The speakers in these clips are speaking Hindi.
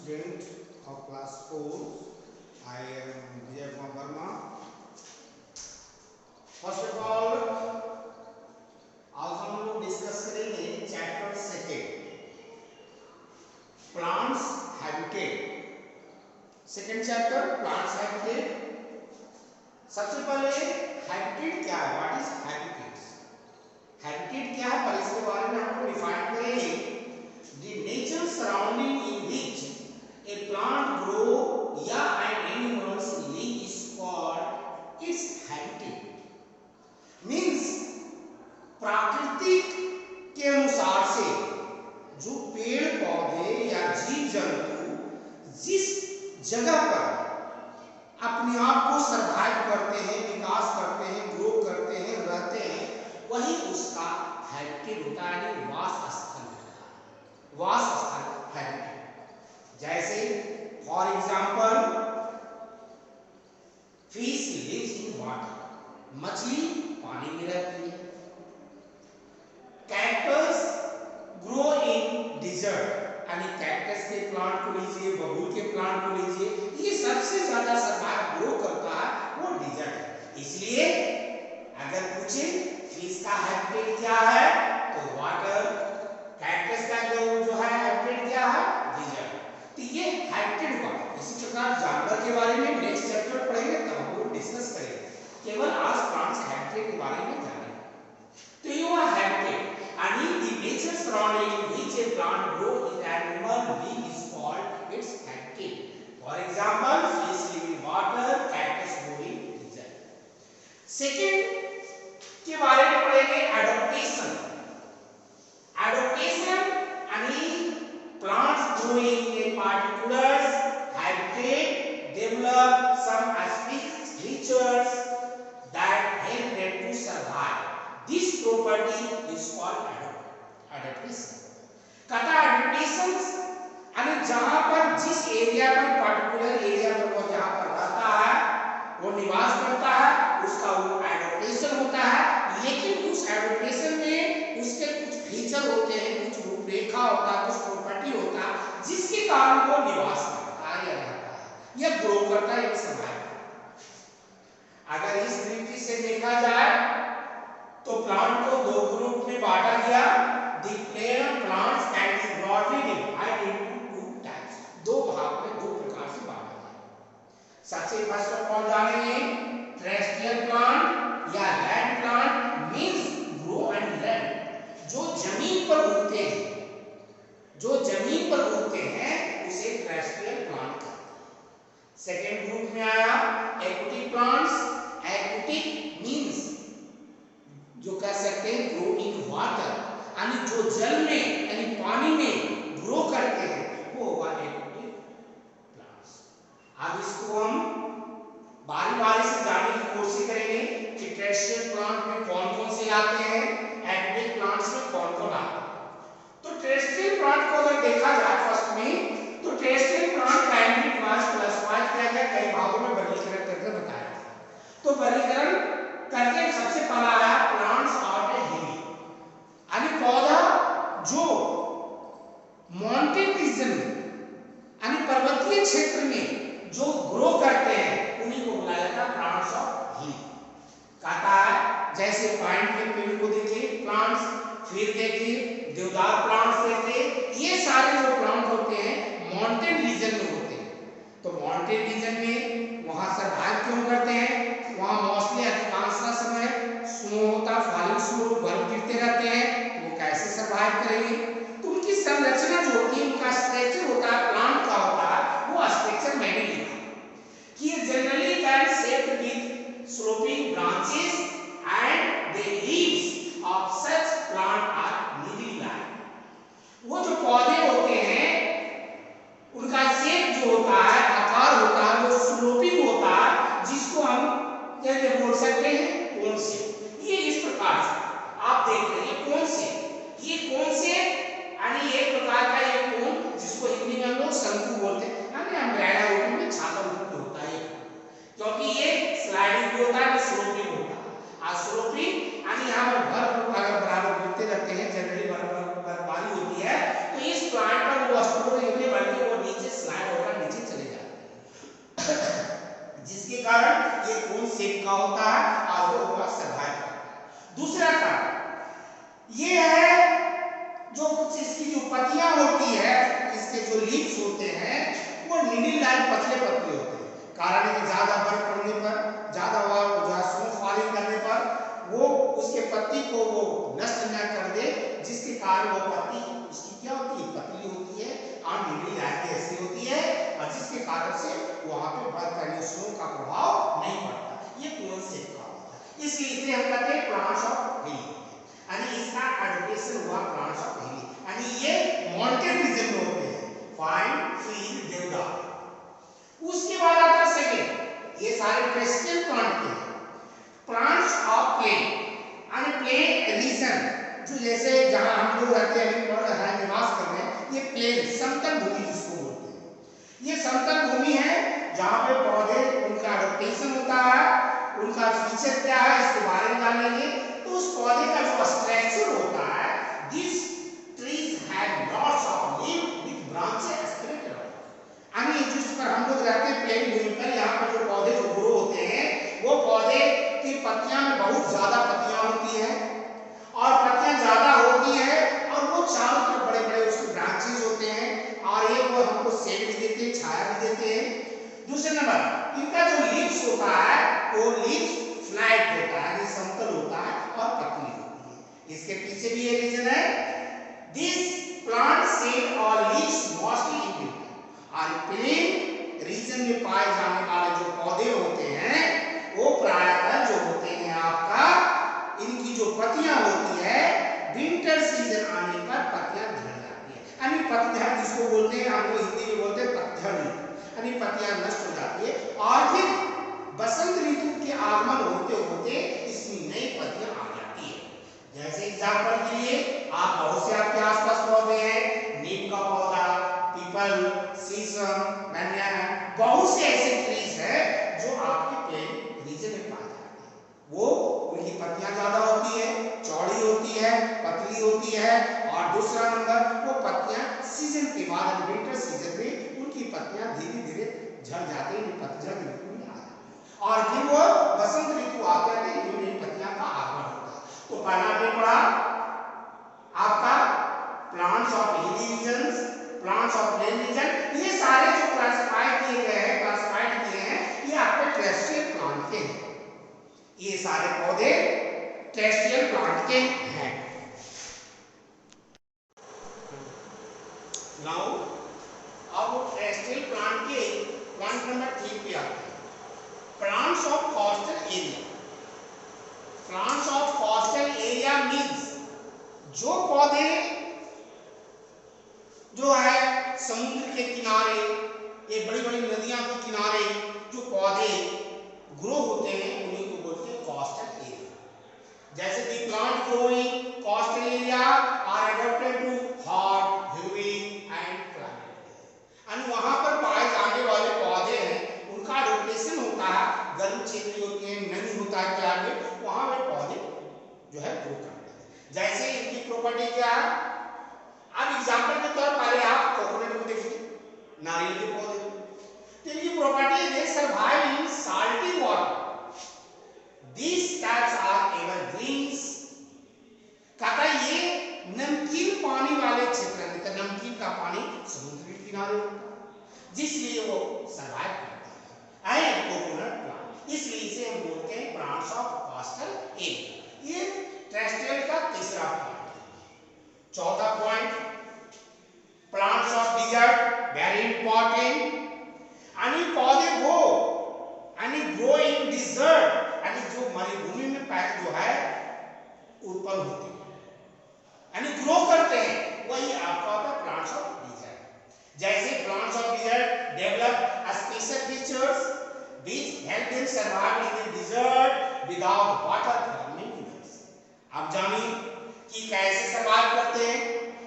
student of class 4. I am Vijay Kumar Verma. First of all, आज हम लोग डिस्कस करेंगे chapter second, plants habitat. Second chapter plants habitat. सबसे पहले हैबिटेट क्या है, व्हाट इज हैबिटेट? हैबिटेट क्या है, पर इसके बारे में हम लोग डिफाइन करेंगे। The nature surrounding in which a plant grow or an animals live is called its habitat. Means प्राकृतिक के अनुसार से जो पेड़ पौधे या जीव जंतु जिस जगह पर अपने आप को सर्वाइव करते हैं, विकास करते हैं, ग्रो करते हैं, रहते हैं, वही उसका हैबिटेट होता है, यानी वास स्थल होता है। वास स्थल हैबिटेट। जैसे for example fish lives in water, मछली पानी में रहती है। कैक्टस ग्रो इन डिजर्ट, यानी कैक्टस के प्लांट को लीजिए, बबूल के प्लांट को लीजिए, ये सबसे ज्यादा सर्वाइव ग्रो करता है वो डिजर्ट है। इसलिए अगर पूछे फिश का हैबिटेट क्या है तो वाटर, कैक्टस का जो है हैबिटेट क्या है, डिजर्ट। तो ये हैबिटेट हुआ। इसी प्रकार जानवर के बारे में नेक्स्ट चैप्टर पढ़ेंगे, तब हम लोग डिस्कस करेंगे। केवल आज प्लांट्स हैबिटेट के बारे में जानेंगे। तो ये हुआ हैबिटेट, यानी the nature surrounding which a plant grow in animal live is called its habitat. For example, fish live in water, cactus grow in desert. Second के बारे में पढ़ेंगे adaptation. Adaptation यानी plants growing in a particular habitat develop some specific features that help them to survive. This property is called adaptation. कहता है adaptation यानी जहां पर जिस एरिया पर पर्टिकुलर एरिया पर वो जहां पर रहता है, वो निवास करता है, उसका वो adaptation होता है। लेकिन उस adaptation में उसके कुछ फीचर होते हैं, कुछ रूपरेखा होता है, कुछ प्रॉपर्टी होता है, जिसके कारण वो निवास करता है या रहता है या ग्रो करता है या सर्वाइव। अगर इस दृष्टि से देखा जाए तो प्लांट को दो ग्रुप में बांटा गया। The plants can be broadly divided into two types. दो भाग में दो प्रकार से बांटा गया। सबसे फर्स्ट ऑफ ऑल जानेंगे टेरेस्ट्रियल प्लांट या land plant, means grow and land, जो जमीन पर उगते हैं, जो जमीन पर उगते हैं उसे टेरेस्ट्रियल प्लांट कहते हैं। सेकंड ग्रुप में आया एक्वेटिक प्लांट्स। एक्वेटिक मींस जो कह सकते हैं ग्रो इन वाटर, यानी जो जल में यानी पानी में ग्रो करते हैं, वो हुआ एक्वेटिक प्लांट्स। अब इसको हम बारी-बारी से जानने की कोशिश करेंगे कि टेरेस्ट्रियल प्लांट में कौन-कौन से आते हैं, एक्वेटिक प्लांट्स में कौन-कौन आते हैं। तो टेरेस्ट्रियल प्लांट को अगर देखा जाए फर्स्ट में, तो terrestrial plant primary class classify किया गया, कई भागों में वर्गीकरण करके बताया। तो वर्गीकरण करके सबसे पहला आया प्लांट्स ऑफ ए हिल, यानी पौधा जो माउंटेन रीजन में यानी पर्वतीय क्षेत्र में जो ग्रो करते हैं, उन्हीं को बुलाया जाता है प्लांट्स ऑफ हिल। कहता है जैसे पाइन के पेड़ को देखिए प्लांट्स, फिर देखिए देवदार प्लांट्स देखिए, ये सारे जो प्लांट होते हैं माउंटेन रीजन में होते हैं। तो माउंटेन रीजन में वहां सर्वाइव क्यों करते हैं? वहां मोस्टली अधिकांश समय स्नो होता, फॉलिंग स्नो, बर्फ गिरते रहते हैं, तो वो कैसे सर्वाइव करेंगे? तो उनकी संरचना जो होती है, उनका स्ट्रक्चर होता है, प्लांट का होता है, वो स्ट्रक्चर मैंने लिखा कि generally can shaped with sloping branches and the leaves of such plant are needly line. वो जो पौधे होते हैं उनका शेप जो होता है, आकार होता है, वो स्लोपिंग होता है, जिसको हम कैसे बोल सकते हैं, कोन से। ये इस प्रकार से आप देख रहे हैं कोन से, ये कोन से लीफ का होता है और वो होगा सर्वाइव करता है। दूसरा कारण ये है जो कुछ इसकी जो पत्तियां होती है, इसके जो लीव्स होते हैं वो नीडल लाइन पतले पतले होते हैं। कारण है कि ज्यादा बर्फ पड़ने पर, ज्यादा स्नो फॉलिंग करने पर वो उसके पत्ती को वो नष्ट न कर दे, जिसके कारण वो पत्ती उसकी क्या होती है, पतली होती है और नीडल लाइन ऐसी होती है, और जिसके कारण से वहां पे बर्फ यानी स्नो का प्रभाव नहीं पड़ता। ये कोन शेप का होता है, इसलिए इसे हम कहते हैं प्लांट्स ऑफ हिली, यानी इसका एडोप्टेशन हुआ प्लांट्स ऑफ हिली, यानी ये माउंटेन रीजन में होते हैं, फाइन फील्ड देवदार। उसके बाद आता है सेकंड, ये सारे टेरेस्ट्रियल प्लांट के हैं। प्लांट्स ऑफ प्लेन, यानी प्लेन रीजन, जो जैसे जहां हम लोग रहते हैं, निवास कर रहे हैं, ये प्लेन समतल भूमि जिसको बोलते हैं, ये समतल भूमि है जहां पे पौधे उनका एडोप्टेशन होता है। उनका फीचर क्या है इसके बारे में जानेंगे। तो उस पौधे का जो स्ट्रक्चर होता है, this trees have lots of leave with branches spread around, यानी जिस पर हम लोग रहते हैं प्लेन भूमि पर, यहाँ पर जो पौधे जो ग्रो होते हैं वो पौधे की पत्तियां में बहुत ज्यादा पत्तियां होती है, और पत्तियां ज्यादा होती है और वो चारों तरफ बड़े बड़े उसके ब्रांचेस होते हैं, और ये वो हमको शेड भी देते हैं, छाया भी देते हैं। दूसरे नंबर इनका जो लीव्स होता है वो लीव्स फ्लैट होता है, समतल होता है और पतली होती है। इसके पीछे भी ये रीजन है, दिस प्लांट शेड और लीव्स मोस्टली इन विंटर, और प्लेन रीजन में पाए जाने वाले जो पौधे होते हैं वो प्रायतः जो होते हैं आपका, इनकी जो पत्तियां होती है विंटर सीजन आने पर पत्तियां झड़ जाती है, यानी पतझड़ जिसको बोलते हैं, हम लोग हिंदी में बोलते हैं पतझड़, यानी पत्तियां नष्ट हो जाती है, और फिर बसंत ऋतु के आगमन होते होते इसमें नई पत्तियां आ जाती है। जैसे एग्जांपल के लिए आप बहुत से आपके आसपास पौधे हैं, नीम का पौधा, पीपल, शीशम, बनियान, बहुत से ऐसे ट्रीज हैं जो आपके प्लेन रीजन में पाए जाते हैं। वो उनकी पत्तियां ज्यादा होती है, चौड़ी होती है, पतली होती है, और दूसरा नंबर वो पत्तियां सीजन के बाद विंटर सीजन में उनकी पत्तियां धीरे धीरे झड़ जाती है, पतझड़ ऋतु में आ जाती है, और फिर वो बसंत ऋतु आते हैं नई पत्तियां का आगमन होता है। तो पहला आपने पढ़ा आपका plants of hilly regions, plants of plain region, ये सारे जो क्लासिफाइड किए गए हैं ये आपके टेरेस्ट्रियल प्लांट के हैं, ये सारे पौधे टेरेस्ट्रियल प्लांट के हैं। नाउ अब टेरेस्ट्रियल प्लांट के पॉइंट नंबर 3 पे आते हैं, plants of coastal area. Plants of coastal area means जो पौधे जो है समुद्र के किनारे, ये बड़ी बड़ी नदियां के किनारे जो पौधे ग्रो होते हैं उन्हीं को बोलते हैं कोस्टल एरिया। जैसे the plant growing coastal area are adopted to hot humid and climate, and वहां पर पाए जाने वाले पौधे हैं उनका रोटेशन होता है, गर्म क्षेत्र होते हैं, नमी होता है क्या में, वहां पे पौधे जो है ग्रो करते हैं। जैसे इनकी प्रॉपर्टी क्या है, अब एग्जांपल के तौर पर आप कोकोनट को देखिए, नारियल के पौधे, तो इनकी प्रॉपर्टी है दे survive in salty water, these types are evergreens, कहता ये नमकीन पानी वाले क्षेत्र में, तो नमकीन का पानी समुद्र के किनारे होता है जिसलिए वो सर्वाइव करता है, एंड कोकोनट प्लांट, इसलिए इसे हम बोलते हैं प्लांट्स ऑफ कोस्टल एरिया। ये टेरेस्ट्रियल का तीसरा पॉइंट है। चौथा point plants of dessert, very important, यानी पौधे वो यानी ग्रो इन डिजर्ट, यानी जो मरुभूमि में पैक जो है उत्पन्न होते हैं यानी ग्रो करते हैं, वही आपका होता है प्लांट्स ऑफ डिजर्ट। जैसे plants of dessert develop special features which help them survive in the desert without water for many years। आप जानिए कि कैसे सर्वाइव करते हैं,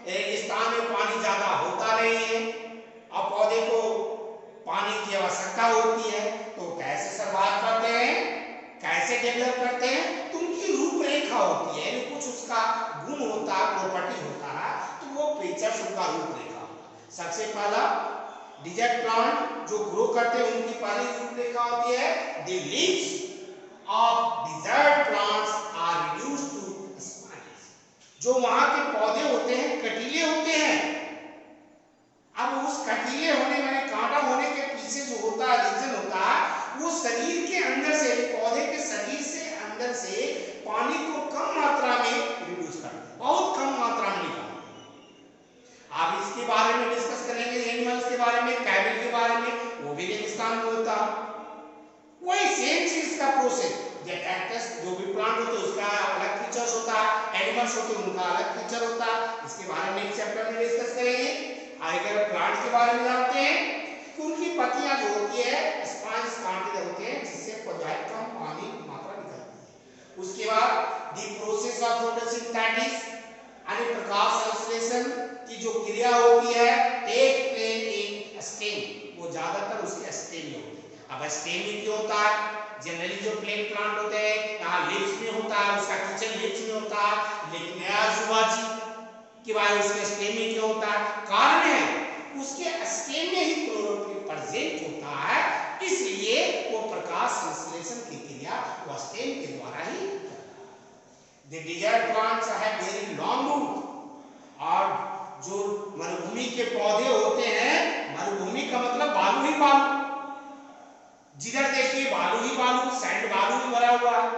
रेगिस्तान में पानी ज्यादा होता नहीं है और पौधे को पानी की आवश्यकता होती है, तो कैसे सर्वाइव करते हैं, कैसे डेवलप करते हैं, तो उनकी रूपरेखा होती है, कुछ उसका गुण होता है, प्रॉपर्टी होता है, तो वो फीचर्स उनका रूपरेखा होता है। सबसे पहला डिजर्ट प्लांट जो ग्रो करते हैं उनकी पहली रूपरेखा होती है the leaves of desert plants are reduced to spines. जो वहां के पौधे होते हैं कटीले होते हैं। अब उस कटीले होने वाले कांटा होने के पीछे जो होता है रीजन होता है वो शरीर के अंदर से पौधे के शरीर से अंदर से पानी को कम मात्रा में रिड्यूस करता है, बहुत कम मात्रा में निकालता है। आप इसके बारे में डिस्कस करेंगे एनिमल्स के बारे में, कैमल के बारे में, वो भी रेगिस्तान में होता है। वही सेम चीज का प्रोसेस, जो कैक्टस जो भी प्लांट होते हैं उसका अलग फीचर्स होता है, एनिमल्स होते हैं उनका अलग फीचर होता है। इसके बारे में एक चैप्टर में डिस्कस करेंगे। अगर प्लांट के बारे में जानते हैं कि उनकी पत्तियां जो होती है स्पाइंस कांटे होते हैं जिससे पौधे कम पानी की मात्रा निकलती है। उसके बाद द प्रोसेस ऑफ फोटोसिंथेसिस यानी प्रकाश संश्लेषण की जो क्रिया होती है टेक प्लेस इन स्टेम, वो ज्यादातर उसके स्टेम में होती है। अब स्टेम में क्यों होता है? जनरली जो प्लेन प्लांट होते हैं यहाँ लिप्स में होता है, उसका किचन लिप्स में होता है, लेकिन नया जुबाजी कि भाई उसके स्टेम में क्यों होता है? कारण है उसके स्टेम में ही क्लोरोफिल प्रेजेंट होता है, इसलिए वो प्रकाश संश्लेषण की क्रिया वो स्टेम के द्वारा ही करता है। The desert plants have very long root, और जो मरुभूमि के पौधे होते हैं, मरुभूमि का मतलब बालू ही बालू, जिधर देखिए बालू ही बालू, सैंड बालू ही भरा हुआ है,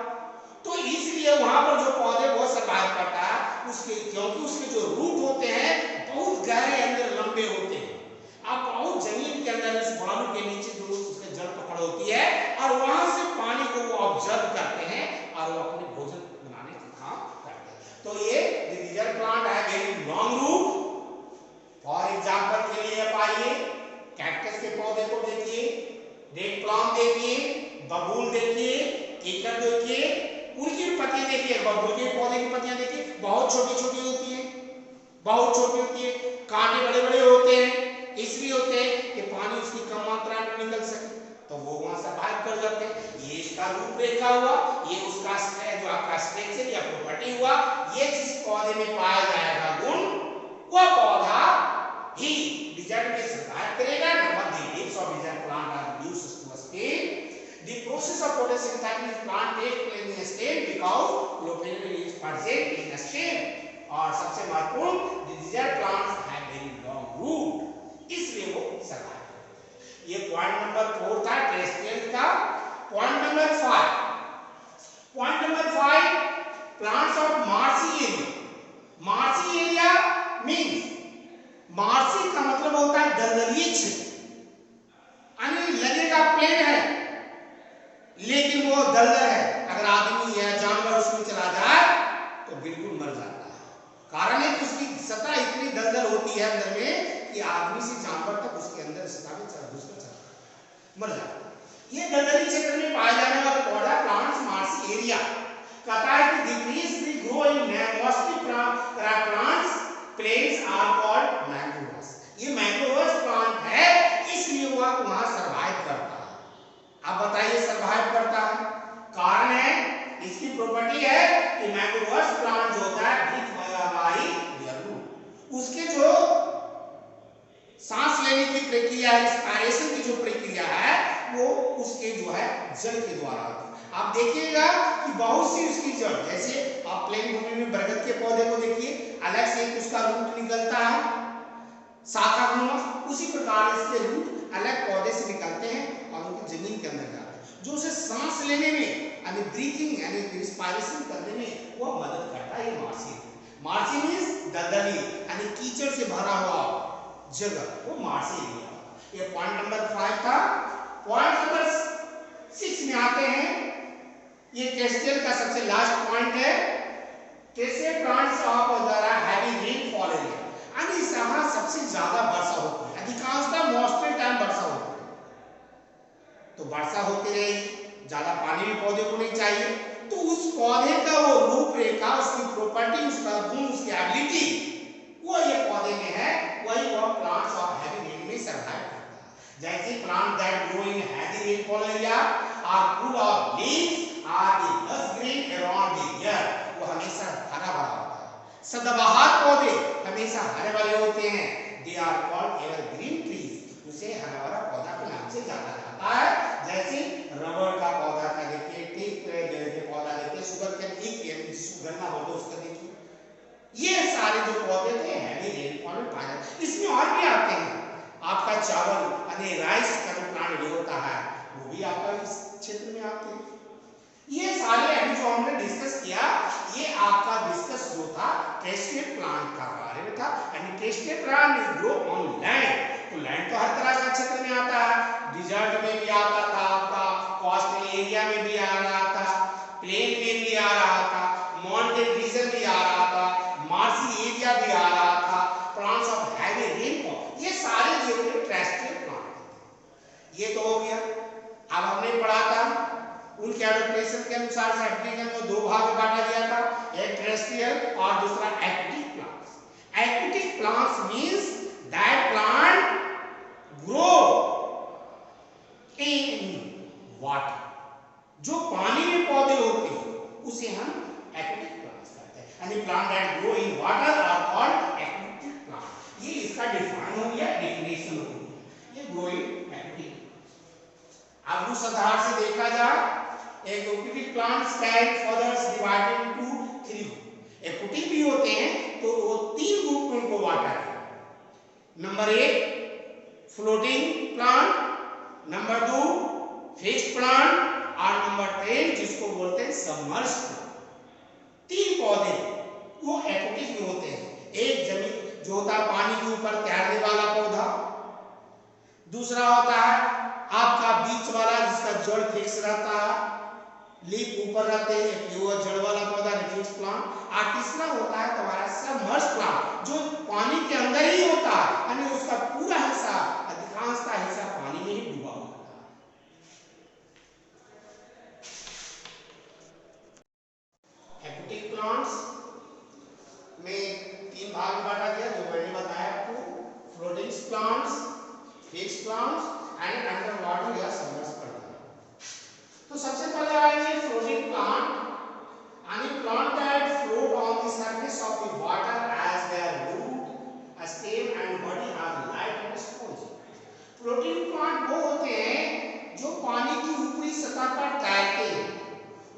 तो इसलिए वहां पर जो पौधे वो सर्वाइव करता है उसके, क्योंकि उसके जो रूट होते हैं बहुत गहरे अंदर लंबे होते हैं। अब बहुत जमीन के अंदर इस बालू के नीचे जो उसके जड़ पकड़ होती है और वहां से पानी को वो ऑब्जर्व करते हैं और वो अपने भोजन बनाने का काम करते हैं। तो ये डिजीजर प्लांट है very long root. For example के लिए पाइए कैक्टस के पौधे को देखिए, डेट प्लांट देखिए, बबूल देखिए, केकर देखिए, उनकी पत्तियां देखिए, बबूल के पौधे की पत्तियां देखिए बहुत छोटी छोटी होती हैं, बहुत छोटी होती है, कांटे बड़े बड़े होते हैं, इसलिए होते हैं कि पानी उसकी कम मात्रा में निकल सके, तो वो वहां सर्वाइव कर जाते हैं। ये इसका रूपरेखा हुआ, ये उसका जो आपका स्ट्रक्चर या प्रॉपर्टी हुआ, ये जिस पौधे में पाया जाएगा गुण वह पौधा ही डिजर्ट में सर्वाइव करेगा। Number the leaves of desert plant are reduced to a state. The process of photosynthesis plant takes place in a state because chlorophyll is present in a state. और सबसे महत्वपूर्ण desert plants have very long root, इसलिए वो सर्वाइव करते हैं। ये पॉइंट नंबर 4 था टेरेस्ट्रियल का। Point number 5 plants of marshy area. Marshy area means, marshy का मतलब होता है दलदली क्षेत्र, यानी लगेगा प्लेन है लेकिन वो दलदल है, अगर आदमी या जानवर उसमें चला जाए तो बिल्कुल मर जाता है। कारण है कि उसकी सतह इतनी दलदल होती है अंदर में कि आदमी से जानवर तक उसके अंदर सतह में मर जाता है। ये दलदली क्षेत्र में पाए जाने वाला पौधा प्लांट्स मार्सी एरिया कहता है कि decrease the grow in mostly plants plains are called mangroves. ये मैंग्रोव्स प्लांट है इसलिए वह वहां सर्वाइव करता है। अब बताइए सर्वाइव करता है, कारण है इसकी प्रॉपर्टी है कि मैंग्रोव्स प्लांट जो होता है ब्रीथ बाय देयर रूट, उसके जो सांस लेने की प्रक्रिया है, रेस्पिरेशन की जो प्रक्रिया है वो उसके जो है जड़ के द्वारा होती है। आप देखिएगा कि बहुत सी उसकी जड़, जैसे आप प्लेन भूमि में बरगद के पौधे को देखिए, अलग से उसका रूट निकलता है शाखा नुमा, उसी प्रकार इसके रूट अलग पौधे से निकलते हैं और उनकी जमीन के अंदर जाते हैं, जो उसे सांस लेने में यानी ब्रीथिंग यानी रिस्पिरेशन करने में वो मदद करता है। ये मार्सी, मार्सी मींस दलदली यानी कीचड़ से भरा हुआ जगह, वो मार्सी एरिया। ये पॉइंट नंबर 5 था। पॉइंट नंबर 6 में आते हैं, ये टेरेस्ट्रियल का सबसे लास्ट पॉइंट है। Terrestrial plants of the heavy rainfall area, यानी यहाँ सबसे ज्यादा वर्षा होती है, अधिकांशतः मॉइस्चर टाइम वर्षा होती है, तो वर्षा होती रहेगी, ज्यादा पानी भी पौधे को नहीं चाहिए, तो उस पौधे का वो रूपरेखा, उसकी प्रॉपर्टी, उसका गुण, उसकी एबिलिटी वो ये पौधे में है, वही वह प्लांट्स ऑफ हैवी रेन में सर्वाइव करता है। जैसे plant that grow in heavy rainfall area are full of leaves are the lush green around the year, वो हमेशा हरा भरा होता है। सदाबहार पौधे हमेशा हरे भरे होते हैं, they are called evergreen trees, उसे हरा भरा पौधा के नाम से जाना जाता है। जैसे रबर का पौधा का देखिए टीक राइस का जो प्लांट भी होता है वो भी आपका इस क्षेत्र में आते हैं। ये सारे अभी जो हमने डिस्कस किया ये आपका डिस्कस जो था टेरेस्ट्रियल प्लांट का बारे में था। And terrestrial plant is grow on land, तो लैंड तो हर तरह का क्षेत्र में आता है, डिजर्ट में भी आता था, आपका कोस्टल एरिया में भी आ रहा था, प्लेन में भी आ रहा था, माउंटेन रीजन भी आ रहा था, मार्सी एरिया भी आ रहा था, प्लांट्स ऑफ हैवी रेनफॉल, ये सारे जो टेरेस्ट्रियल प्लांट। ये तो हो गया। अब हमने पढ़ा था उनके एडप्टेशन के अनुसार से एप्लीकेशन को दो भाग में बांटा गया था, एक टेरेस्ट्रियल और दूसरा aquatic plants. Aquatic plants means that plant grow in water, जो पानी में पौधे होते हैं उसे हम एक्वेटिक प्लांट्स कहते हैं। यानी plant that grow in water are called aquatic plant. ये इसका डिफाइन हो गया, डेफिनेशन हो गया, ये ग्रोइंग एक्वेटिक। अब उस आधार से देखा जाए aquatic plants can further divided into 3 group. Aquatic भी होते हैं तो वो 3 ग्रुप में उनको बांटा है। Number 1 floating plant, number 2 fixed plant और नंबर 3 जिसको बोलते हैं सबमर्ज्ड प्लांट। 3 पौधे वो एक्वेटिक में होते हैं। एक जमीन जो होता है पानी के ऊपर तैरने वाला पौधा, दूसरा होता है आपका बीच वाला जिसका जड़ फिक्स रहता है, लीफ ऊपर रहते हैं, वो जड़ वाला पौधा फिक्स प्लांट, और तीसरा होता है तुम्हारा सबमर्ज्ड प्लांट जो पानी के अंदर ही होता है, यानी उसका पूरा हिस्सा अधिकांशतः हिस्सा पानी में ही डूबा होता है। एक्वेटिक प्लांट्स में 3 भाग में बांटा गया जो मैंने बताया आपको, floating plants, fixed plants and under water या सबमर्ज्ड प्लांट। तो सबसे पहले आएंगे फ्लोटिंग प्लांट, यानी plant that float on the surface of the water as their root, stem and body are light and spongy. Floating plant वो होते हैं जो पानी की ऊपरी सतह पर तैरते हैं,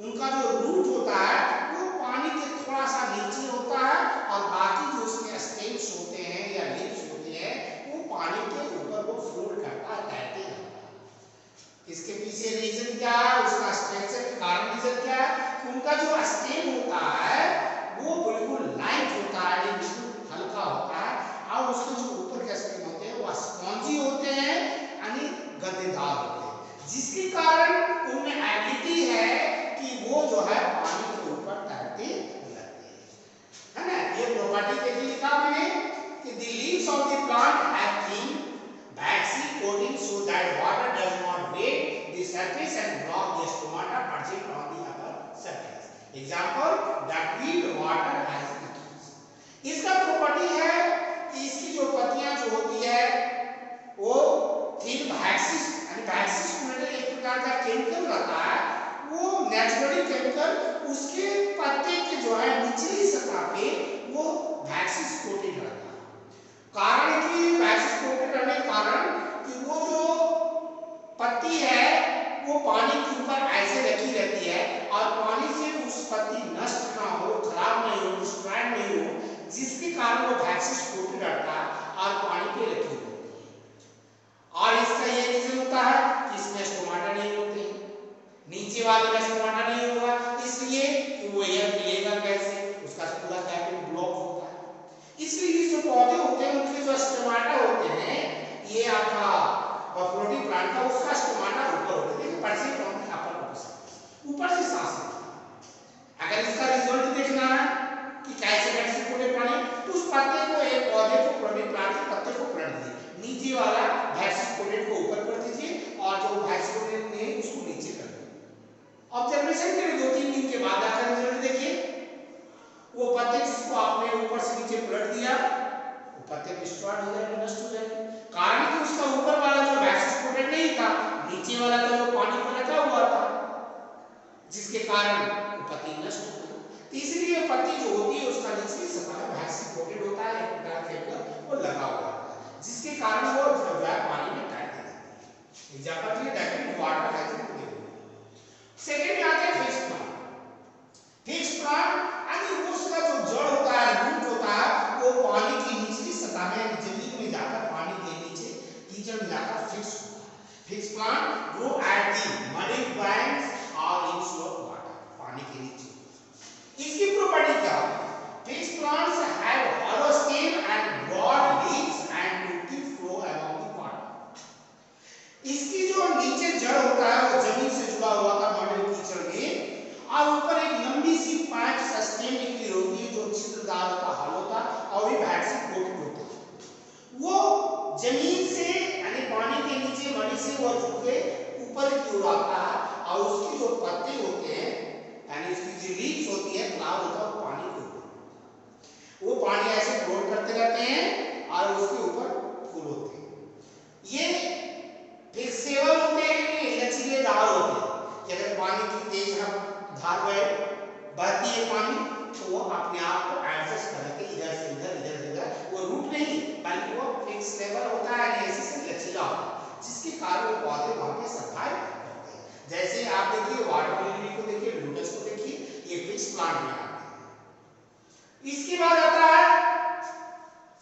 उनका जो रूट होता है वो पानी के थोड़ा सा नीचे होता है और बाकी जो उसके स्टेम्स होते हैं या लीव्स होते हैं वो पानी के ऊपर वो फ्लोट करता है, तैरते हैं। इसके पीछे रीजन क्या है, उसका स्ट्रक्चर के कारण रीजन क्या है, उनका जो स्टेम होता है वो बिल्कुल लाइट होता है, बिल्कुल हल्का होता है, और उसके जो ऊपर के स्टेम होते हैं वो स्पॉन्जी होते हैं, यानी गद्देदार होते हैं, जिसके कारण उनमें एबिलिटी है कि वो जो है पानी के ऊपर तैरते रहते हैं, है ना। ये प्रॉपर्टी देखिए लिखा मैंने कि the leaves of the plant have thin waxy coating so that water does not wet the surface and block the stomata present on the upper surface. Example, the peat water has leaves. इसका प्रॉपर्टी है कि इसकी जो पत्तियां जो होती है वो थिन वैक्सिस, यानी वैक्सिस मतलब एक प्रकार का केमिकल रहता है, वो नेचुरली केमिकल उसके पत्ते के जो है निचली सतह पे वो वैक्सिस कोटेड रहता है। कारण कि वैक्सिस कोटेड रहने के कारण कि वो जो पत्ती है वो पानी के ऊपर ऐसे रखी रहती है और पानी से उस पत्ती नष्ट ना हो, खराब नहीं हो, डिस्ट्रॉय नहीं हो, जिसके कारण वो वैक्सिस कोटेड रहता है और पानी पे रखी होती है। और इसका ये रीजन होता है कि इसमें स्टोमाटा नहीं होते, नीचे वाले में स्टोमाटा नहीं होगा, इसलिए कि वो एयर मिलेगा कैसे, उसका पूरा कैपिटल ब्लॉक होता है। इसलिए जो पौधे होते हैं उनके जो स्टोमाटा होते हैं, ये आपका फ्लोटिंग प्लांट का उसका स्टोमाटा ऊपर होता है, देखिए percent on the upper portion, ऊपर से सांस लेता है। अगर इसका रिजल्ट देखना है कि कैसे कैसे पूरे पानी, तो उस पत्ते को, एक पौधे को, फ्लोटिंग प्लांट के पत्ते को पलट दीजिए, नीचे वाला वैक्सिस कोटेड को ऊपर कर दीजिए और जो वैक्सिस कोटेड नहीं है उसको नीचे कर दीजिए। ऑब्जर्वेशन करें 2-3 दिन के बाद आकर रिजल्ट देखिए, वो पत्ते जिसको आपने ऊपर से नीचे पलट दिया वो पत्ते डिस्ट्रॉयड हो जाएंगे, नष्ट हो जाएंगे, कारण कि उसका ऊपर वाला जो वैक्सिस कोटेड नहीं था, नीचे वाला तो वो पानी में लगा हुआ था, जिसके कारण वो पत्ती नष्ट हो गई। इसलिए पत्ती जो होती है उसका निचली सतह में वैक्सिस कोटेड होता है, एक प्रकार के वो लगा हुआ है, जिसके कारण वो जो है पानी में तैरती रहती है। एग्जांपल दिए that water has been given. Second में आता है फिक्स्ड प्लांट। फिक्स्ड प्लांट यानी उसका जो जड़ होता है, रूट होता है, वो पानी की निचली सतह में जमीन में जाकर पानी के नीचे की कीचड़ में जाकर फिक्स होता है। Fix plant grow at the muddy banks और इन स्लोप वाटर, पानी के नीचे। इसकी प्रॉपर्टी क्या है? Fix plants have hollow stem and broad leaves and to keep flow along the water. इसकी जो नीचे जड़ होता है वो जमीन से जुड़ा हुआ था मॉडल कीचड़ में, और ऊपर एक लंबी सी पाइप सस्टेन निकली होती है जो छिद्रदार होता, हॉलो होता और भी बैट से कोटेड होता है। वो जमीन से यानी पानी के नीचे मडी से वो झुक के ऊपर की ओर आता है और उसकी जो पत्ते होते हैं यानी उसकी जो लीव्स होती है, क्लाउड होता है, वो पानी के ऊपर, वो पानी ऐसे फ्लोट करते रहते हैं और उसके ऊपर फूल होते हैं। ये फ्लेक्सिबल होते हैं, लचीलेदार होते हैं कि अगर पानी की तेज धार बहती है पानी तो वो अपने आप को एडजस्ट करके इधर से इधर इधर से इधर, वो रूट नहीं बल्कि वो फ्लेक्सिबल होता है, ऐसे से लचीला होता है, जिसके कारण वो पौधे वहां पे सर्वाइव करते हैं। जैसे आप देखिए वाटर लिली को देखिए, लोटस को देखिए, ये फिक्स प्लांट में आते हैं। इसके बाद आता है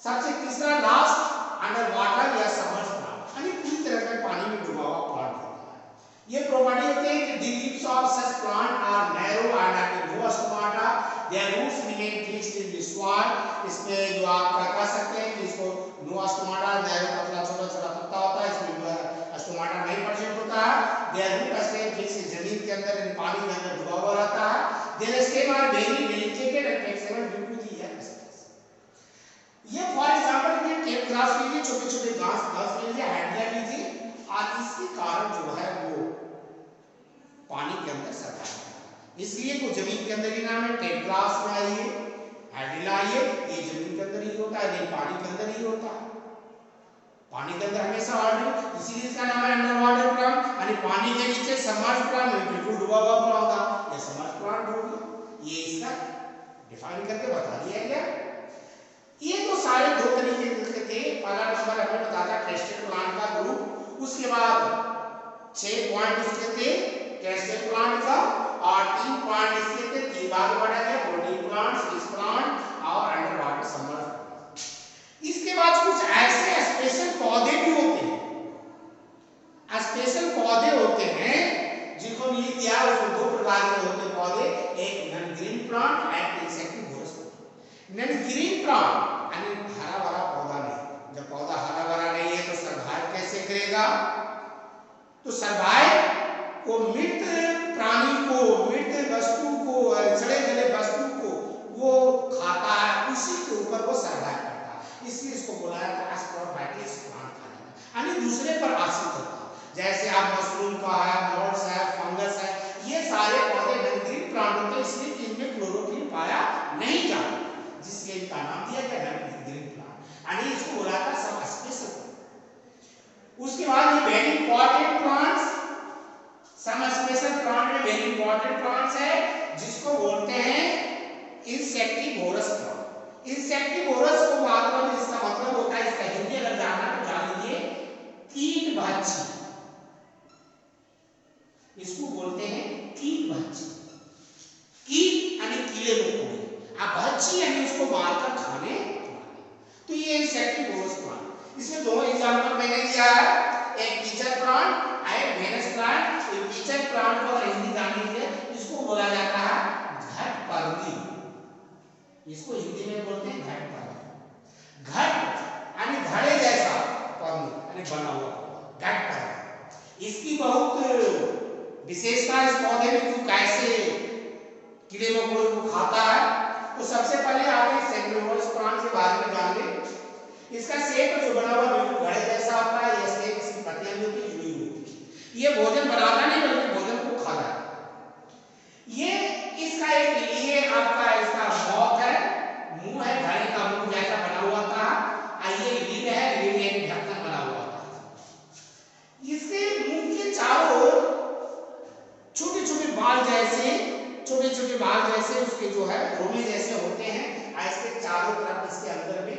सबसे तीसरा लास्ट अंडर वाटर या सबमर्ज प्लांट, यानी पूरी तरह से पानी में डूबा हुआ प्लांट होता है। ये प्रॉपर्टी होती है कि the leaves of such plant are narrow and have no stomata, their roots remain fixed in the soil। इसमें जो आप कह सकते हैं कि इसको नो स्टोमाटा, नैरो पतला छोटा छोटा पत्ता होता है, इसमें स्टोमाटा नहीं प्रेजेंट होता है। their root stay fixed जमीन के अंदर पानी के अंदर डूबा हुआ रहता है। their stem are very delicate and flexible due to the air space। ये फॉर एग्जांपल ये टेप ग्रास लीजिए, छोटे छोटे घास लीजिए, हैंडिया लीजिए, और इसके कारण जो है वो पानी के अंदर सरता है। इसलिए तो जमीन के अंदर ही नाम है, टेप ग्रास में आइए, हैंडिया आइए, ये जमीन के अंदर ही होता है, नहीं पानी के अंदर ही होता है, पानी के अंदर हमेशा ऑर्डर, इसीलिए इसका नाम है अंडर वाटर प्लांट। यानी पानी के नीचे सबमर्ज प्लांट, बिल्कुल डूबा हुआ प्लांट था, ये सबमर्ज प्लांट हो गया। ये इसका डिफाइन करके बता दिया गया। ये तो सारे दो तरीके के थे। पहला नंबर हमें बताया क्रेस्टेड प्लांट का ग्रुप, उसके बाद 6 पॉइंट उसके थे क्रेस्टेड प्लांट का, और 3 पॉइंट इसके थे, 3 भाग बढ़ा गया, प्रोटीन प्लांट, फिश प्लांट और अंडर वाटर सबमर्ज प्लांट। इसके बाद कुछ ऐसे स्पेशल पौधे भी होते हैं, स्पेशल पौधे होते हैं जिनको मिल दिया, उसमें 2 प्रकार के होते हैं पौधे, एक नॉन ग्रीन प्लांट, एक insectivorous plant. Non green plant यानी हरा भरा पौधा नहीं, जब पौधा हरा भरा नहीं है तो सर्वाइव कैसे करेगा? तो सर्वाइव वो मृत प्राणी को, मृत वस्तु को, सड़े गले वस्तु को वो खाता है, उसी के ऊपर वो सर्वाइव करता है, इसलिए इसको बोला जाता है स्पोरोफाइटिस प्लांट खाना, यानी दूसरे पर आश्रित होता है। जैसे आप मशरूम का है, मॉल्स है, फंगस है, ये सारे पौधे नॉन ग्रीन प्लांट होते हैं, इसलिए कि इनमें क्लोरोफिल पाया नहीं जाता, जिसलिए इनका नाम दिया गया नॉन ग्रीन प्लांट, यानी इसको बोला था सब स्पेशल। उसके बाद ये very important plants, some special plant में वेरी इंपॉर्टेंट प्लांट्स है जिसको बोलते हैं इंसेक्टिवोरस प्लांट। इंसेक्टिवोरस को मतलब इसका मतलब होता है, इसका हिंदी अगर जानना तो जान लीजिए, कीट भक्षी, इसको बोलते हैं कीट भक्षी। कीट यानी कीड़े मकोड़े, अब भक्षी यानी उसको मारकर खाने, तो ये इंसेक्टिवोरस प्लांट। इसमें 2 एग्जांपल मैंने दिया है, एक कीचड़ प्लांट, एक वेनस प्लांट। कीचड़ प्लांट को हिंदी जानने के लिए इसको बोला जाता है घटपर्णी, इसको हिंदी में बोलते हैं घटपर्णी। घट यानी घड़े जैसा, पर्णी यानी बना हुआ, घटपर्णी। इसकी बहुत विशेषता इस पौधे में, क्यों कैसे कीड़े मकोड़े को खाता है। तो सबसे पहले आप इंसेक्टिवोरस प्लांट के बारे में जान लें। इसका शेप जो बना हुआ बिल्कुल घड़े जैसा होता है, ये शेप इसकी पत्तियां भी होती जुड़ी हुई होती है। ये भोजन बनाता नहीं बल्कि भोजन को खाता है। ये इसका एक ये आपका इसका मौत है, मुंह है, घड़े का मुंह जैसा बना हुआ था, और ये लीड है, लीड एक ढक्कन बना हुआ था। इसके मुंह के चारों ओर छोटे छोटे बाल जैसे, छोटे छोटे बाल जैसे उसके जो है रोमे जैसे होते हैं, इसके चारों तरफ इसके अंदर में,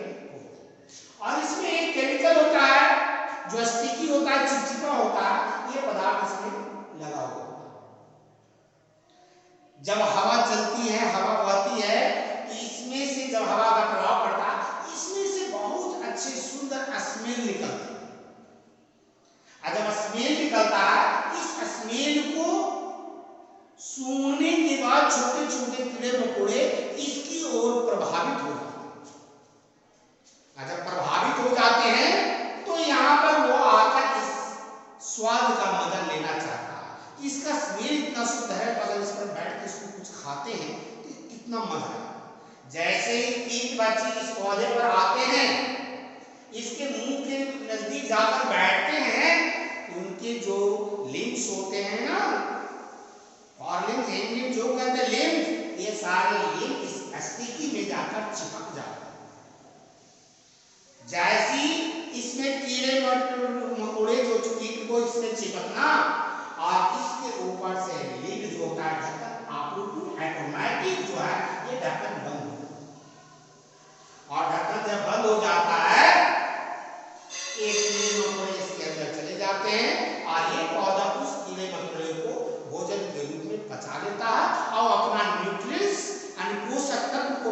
और इसमें एक केमिकल होता है जो स्टिकी होता है, चिपचिपा होता है, ये पदार्थ इसमें लगा हुआ होता है। जब हवा चलती है, हवा बहती है, इसमें से जब हवा का प्रभाव पड़ता है, इसमें से बहुत अच्छे सुंदर स्मेल निकलती है, निकलता है, इस स्मेल को सूंघने के बाद छोटे छोटे कीड़े मकोड़े इसकी ओर प्रभावित हो जाते हैं। जब प्रभावित हो जाते हैं तो यहाँ पर वो आकर इस स्वाद का मजा लेना चाहता है। इसका स्मेल इतना शुद्ध है, अगर इस पर बैठ के इसको कुछ खाते हैं तो कितना मजा है। जैसे ही कीट बच्चे इस पौधे पर आते हैं, इसके मुंह के नजदीक जाकर बैठते हैं, उनके जो लिम्स होते हैं ना, और लिम्स जो कहते हैं लिम्स, ये सारे लिम्स इस स्टिकी में जाकर चिपक जाते हैं। जैसी इसमें कीड़े मकोड़े जो कीट को इसमें चिपकना और इसके ऊपर से लिड जो होता है ढक्कन, आपूर्ति ऑटोमेटिक जो है ये ढक्कन बंद हो जाता है। और ढक्कन जब बंद हो जाता है, एक कीड़े मकोड़े इसके अंदर चले जाते हैं और ये पौधा उस कीड़े मकोड़े को भोजन के रूप में पचा लेता है और अपना न्यूट्रिएंट्स यानी पोषक तत्व को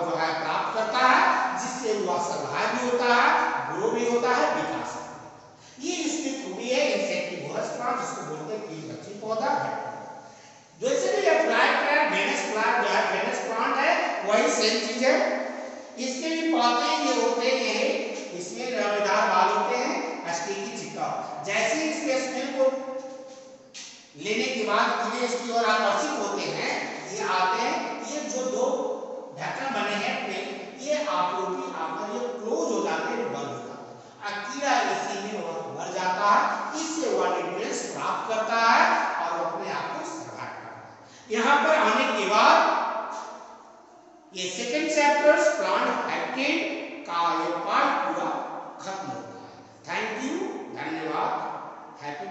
जो है प्राप्त करता है, जिससे वह सर्वाइव भी होता है, ग्रो भी होता है, विकास होता है। ये इसकी खूबी है इंसेक्टिवोरस प्लांट, जिसको बोलते हैं कीट बच्ची पौधा है। जैसे कि ये फ्लावर प्लांट, वेनस प्लांट जो है, वेनस प्लांट है, वही सेम चीज है। इसके भी पौधे ये होते हैं, इसमें रवेदार बाल होते हैं, स्टिकी चिपका। जैसे इसके स्मेल को लेने के बाद कीड़े इसकी ओर आकर्षित होते हैं, ये आते हैं, ये जो दो ढक्कन बने हैं प्लेट, ये आपूर्ति आकर ये क्लोज हो जाते हैं, बंद हो जाते हैं। कीड़ा इसी में मर जाता है, इससे वह न्यूट्रिएंट्स प्राप्त करता है और वो अपने आप को सर्वाइव करता है। यहाँ पर आने के बाद ये सेकंड चैप्टर्स प्लांट हैबिटेट का ये पार्ट पूरा खत्म होता है। थैंक यू, धन्यवाद, हैप्पी